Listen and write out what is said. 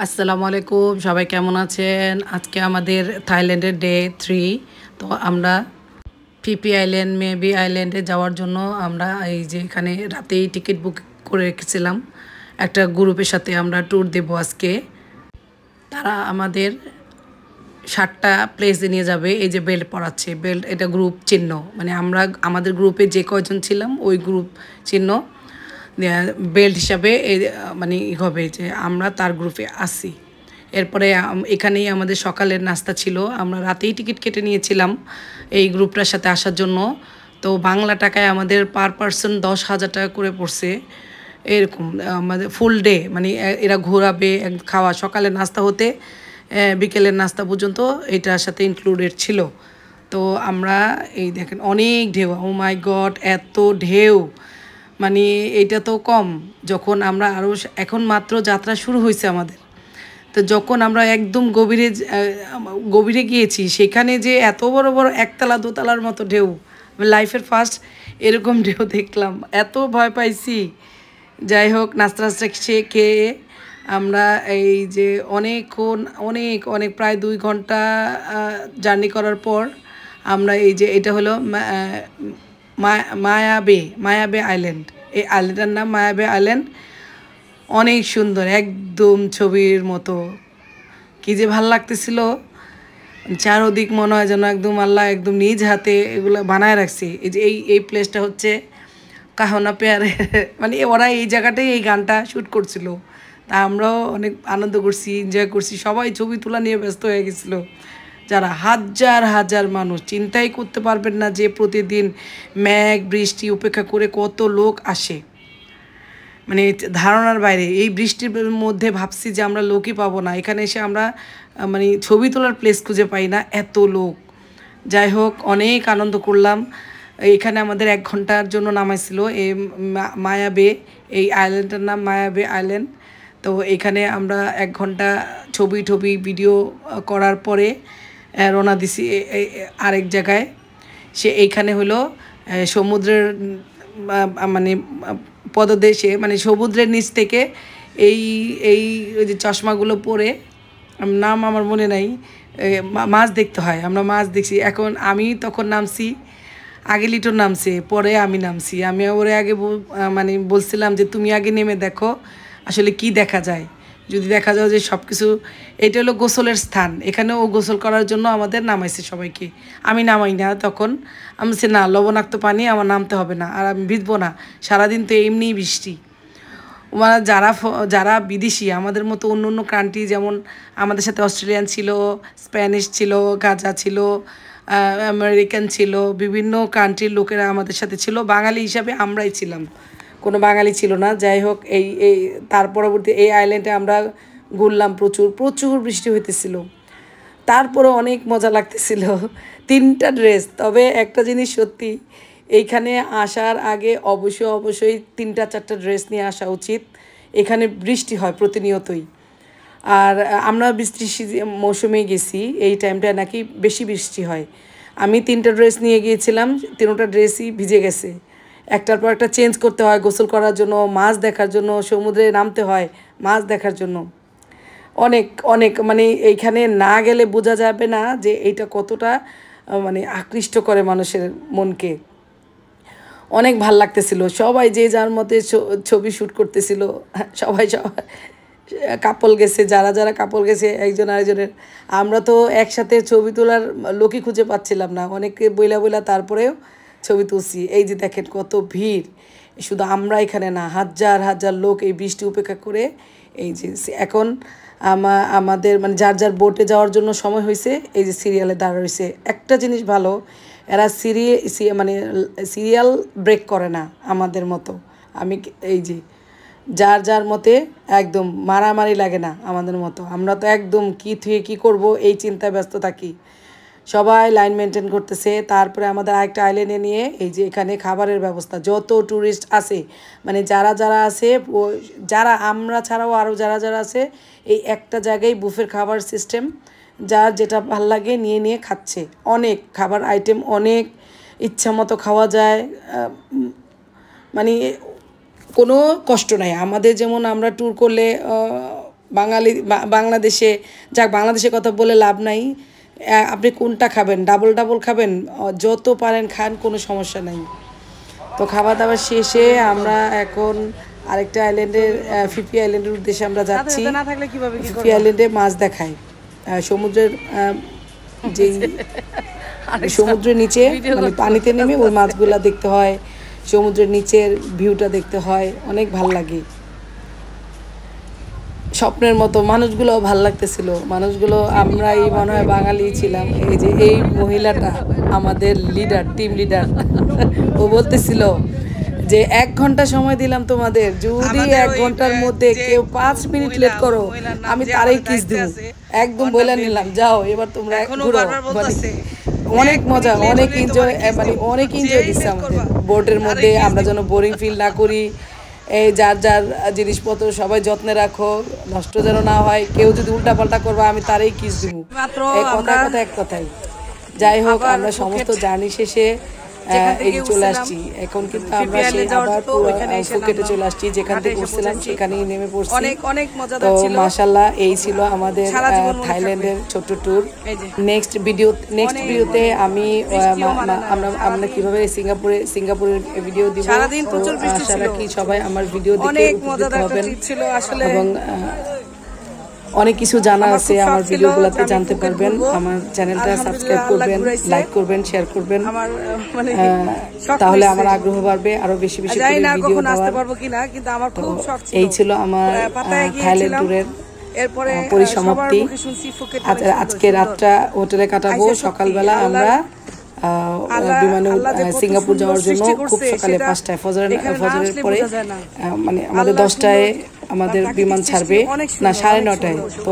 আসসালামু আলাইকুম, সবাই কেমন আছেন? আজকে আমাদের থাইল্যান্ডের ডে 3। তো আমরা পিপি আইল্যান্ড, মেবি আইল্যান্ডে যাওয়ার জন্য আমরা এই যে এখানে রাতেই টিকিট বুক করে রেখেছিলাম। একটা গ্রুপের সাথে আমরা ট্যুর দেব আজকে। তারা আমাদের 7টা প্লেসে নিয়ে যাবে। এই যে বেল্ট পরাচ্ছে, বেল্ট এটা গ্রুপ চিহ্ন, মানে আমরা আমাদের গ্রুপে যে কয়জন ছিলাম ওই গ্রুপ চিহ্ন বেল্ট হিসাবে এই মানে হবে যে আমরা তার গ্রুপে আসি। এরপরে এখানেই আমাদের সকালের নাস্তা ছিল। আমরা রাতেই টিকিট কেটে নিয়েছিলাম এই গ্রুপটার সাথে আসার জন্য। তো বাংলা টাকায় আমাদের পার পারসন 10,000 টাকা করে পড়ছে। এরকম আমাদের ফুল ডে, মানে এরা ঘোরাবে, খাওয়া, সকালের নাস্তা হতে বিকেলের নাস্তা পর্যন্ত এটার সাথে ইনক্লুডেড ছিল। তো আমরা এই দেখেন অনেক ঢেউ, ও মাই গড, এত ঢেউ! মানে এইটা তো কম, যখন আমরা আরও এখন মাত্র যাত্রা শুরু হয়েছে আমাদের। তো যখন আমরা একদম গভীরে গিয়েছি, সেখানে যে এত বড় বড় একতলা দোতলার মতো ঢেউ, লাইফের ফার্স্ট এরকম ঢেউ দেখলাম, এত ভয় পাইছি। যাই হোক, নাস্তা নাস্তা খেয়ে আমরা এই যে অনেকক্ষণ অনেক অনেক প্রায় 2 ঘন্টা জার্নি করার পর আমরা এই যে এটা হলো মায়াবে আইল্যান্ড। এই আইল্যান্ডের নাম মায়াবে আইল্যান্ড। অনেক সুন্দর, একদম ছবির মতো। কী যে ভাল লাগতেছিল, চারোদিক মনে হয় যেন একদম আল্লাহ একদম নিজ হাতে এগুলো বানায় রাখছি। এই যে এই প্লেসটা হচ্ছে কাহনা পেয়ারে, মানে ওরা এই জায়গাটাই এই গানটা শ্যুট করছিল। তা আমরাও অনেক আনন্দ করছি, এনজয় করছি, সবাই ছবি তোলা নিয়ে ব্যস্ত হয়ে গেছিলো। যারা হাজার হাজার মানুষ, চিন্তাই করতে পারবেন না যে প্রতিদিন মেঘ বৃষ্টি উপেক্ষা করে কত লোক আসে, মানে ধারণার বাইরে। এই বৃষ্টির মধ্যে ভাবছি যে আমরা লোকই পাবো না, এখানে এসে আমরা মানে ছবি তোলার প্লেস খুঁজে পাই না, এত লোক। যাই হোক, অনেক আনন্দ করলাম। এখানে আমাদের 1 ঘন্টার জন্য নামাইছিল এই মায়াবে, এই আইল্যান্ডটার নাম মায়াবে আইল্যান্ড। তো এখানে আমরা 1 ঘন্টা ছবি ভিডিও করার পরে রওনা দিছি আরেক জায়গায়। এইখানে হলো সমুদ্রের মানে পদদেশে, মানে সমুদ্রের নিচ থেকে এই এই ওই যে চশমাগুলো পরে, নাম আমার মনে নাই, মাছ দেখতে হয়। আমরা মাছ দেখছি। এখন আমি তখন নামছি, আগে লিটন নামছে, পরে আমি নামছি। আমি ওরে আগে মানে বলছিলাম যে তুমি আগে নেমে দেখো আসলে কি দেখা যায়। যদি দেখা যায় যে সব কিছু, এটা হলো গোসলের স্থান, এখানেও গোসল করার জন্য আমাদের নামাইছে সবাইকে। আমি নামাই না তখন, আমি বলছি না, লবণাক্ত পানি আমার নামতে হবে না, আর আমি ভিজবো না, সারাদিন তো এমনিই বৃষ্টি। ওরা যারা বিদেশি, আমাদের মতো অন্য অন্য কান্ট্রি, যেমন আমাদের সাথে অস্ট্রেলিয়ান ছিল, স্প্যানিশ ছিল, গাজা ছিল, আমেরিকান ছিল, বিভিন্ন কান্ট্রির লোকেরা আমাদের সাথে ছিল। বাঙালি হিসাবে আমরাই ছিলাম, কোনো বাঙালি ছিল না। যাই হোক, এই তার পরবর্তী এই আইল্যান্ডে আমরা ঘুরলাম, প্রচুর প্রচুর বৃষ্টি হইতেছিল, তারপরে অনেক মজা লাগতেছিল। 3টা ড্রেস, তবে একটা জিনিস সত্যি, এইখানে আসার আগে অবশ্যই 3টা 4টা ড্রেস নিয়ে আসা উচিত। এখানে বৃষ্টি হয় প্রতিনিয়তই। আর আমরা বৃষ্টির মৌসুমে গেছি, এই টাইমটায় নাকি বেশি বৃষ্টি হয়। আমি 3টা ড্রেস নিয়ে গিয়েছিলাম, 3টা ড্রেসই ভিজে গেছে। একটার পর একটা চেঞ্জ করতে হয়, গোসল করার জন্য, মাছ দেখার জন্য, সমুদ্রে নামতে হয় মাছ দেখার জন্য। অনেক অনেক, মানে এইখানে না গেলে বোঝা যাবে না যে এইটা কতটা মানে আকৃষ্ট করে মানুষের মনকে। অনেক ভাল লাগতেছিল, সবাই যে যার মতে ছবি শ্যুট করতেছিল। সবাই কাপল গেছে, যারা কাপল গেছে একজন আরেকজনের। আমরা তো একসাথে ছবি তোলার লোকই খুঁজে পাচ্ছিলাম না, অনেকে বইলা তারপরেও ছবি তুলছি। এই যে দেখেন কত ভিড়, শুধু আমরা এখানে না, হাজার হাজার লোক এই বৃষ্টি উপেক্ষা করে। এই যে এখন আমাদের মানে যার বোটে যাওয়ার জন্য সময় হয়েছে, এই যে সিরিয়ালে দাঁড়া রয়েছে। একটা জিনিস ভালো, এরা মানে সিরিয়াল ব্রেক করে না আমাদের মতো। আমি এই যে যার মতে একদম মারামারি লাগে না আমাদের মতো। আমরা তো একদম কী থুয়ে কী করব এই চিন্তায় ব্যস্ত থাকি, সবাই লাইন মেনটেন করতেছে। তারপরে আমাদের আরেকটা আইল্যান্ডে নিয়ে এই যে এখানে খাবারের ব্যবস্থা, যত ট্যুরিস্ট আছে, মানে যারা আছে, যারা আমরা ছাড়াও আরও যারা আছে, এই একটা জায়গায় বুফের খাবার সিস্টেম, যার যেটা ভাল লাগে নিয়ে খাচ্ছে। অনেক খাবার আইটেম, অনেক ইচ্ছা মতো খাওয়া যায়, মানে কোনো কষ্ট নাই। আমাদের যেমন আমরা ট্যুর করলে বাংলাদেশে যাক, বাংলাদেশের কথা বলে লাভ নাই। আপনি কোনটা খাবেন, ডাবল ডাবল খাবেন, যত পারেন খান, কোনো সমস্যা নাই। তো খাওয়া দাওয়া শেষে আমরা এখন আরেকটা আইল্যান্ডের ফিফি আইল্যান্ডের উদ্দেশ্যে আমরা যাচ্ছি। ফিফি আইল্যান্ডে মাছ দেখায়, সমুদ্রের যেই সমুদ্রের নিচে মানে পানিতে নেমে ওই মাছগুলা দেখতে হয়, সমুদ্রের নিচের ভিউটা দেখতে হয়, অনেক ভাল লাগে, স্বপ্নের মতো। মানুষগুলোও ভাল লাগতেছিল, মানুষগুলো আমরাই মনে হয় বাঙালি ছিলাম। এই যে এই মহিলাটা আমাদের লিডার, টিম লিডার, ও বলতেছিল যে 1 ঘন্টা সময় দিলাম তোমাদের, যদি 1 ঘন্টার মধ্যে কেউ 5 মিনিট লেট করো আমি তারই কিস দিব। একদম বলে নিলাম, যাও এবার তোমরা ঘুরো। অনেক মজা, অনেক এনজয়, মানে অনেক এনজয় দিচ্ছে আমাদের বোটের মধ্যে। আমরা যেন বোরিং ফিল না করি। এই যার যার জিনিসপত্র সবাই যত্নে রাখো, নষ্ট যেন না হয়। কেউ যদি উল্টাপাল্টা করবে আমি তারই কিস দিব। এই কথা এক কথাই। যাই হোক, আমরা সমস্ত জার্নি শেষে এই চলে আসছি। এখন কিন্তু আমরা সেই আবার ফুকেটে চলে আসছি, যেখান থেকে উঠছিলাম সেখানেই নেমে পড়ছি। তো মাশাআল্লাহ, এই ছিল আমাদের থাইল্যান্ডের ছোট্ট ট্যুর। নেক্সট ভিডিওতে আমি আমরা কিভাবে সিঙ্গাপুরের ভিডিও দিব। আশা রাখি সবাই আমার ভিডিও দেখে উপকৃত হবেন এবং অনেক কিছু জানা আছে আমার ভিডিওগুলোতে জানতে পারবেন। আমার চ্যানেলটা সাবস্ক্রাইব করবেন, লাইক করবেন, শেয়ার করবেন, তাহলে আমার আগ্রহ বাড়বে আরো বেশি বেশি করে ভিডিও দেওয়ার। এই ছিল আমার থাইল্যান্ড ট্যুরের পরিসমাপ্তি। আজকে রাতটা হোটেলে কাটাবো, সকালবেলা আমরা বিমানে সিঙ্গাপুর যাওয়ার জন্য খুব সকালে 5টায় ফজরের পরে, মানে আমাদের 10টায় আমাদের বিমান ছাড়বে, না 9:30টায়। তো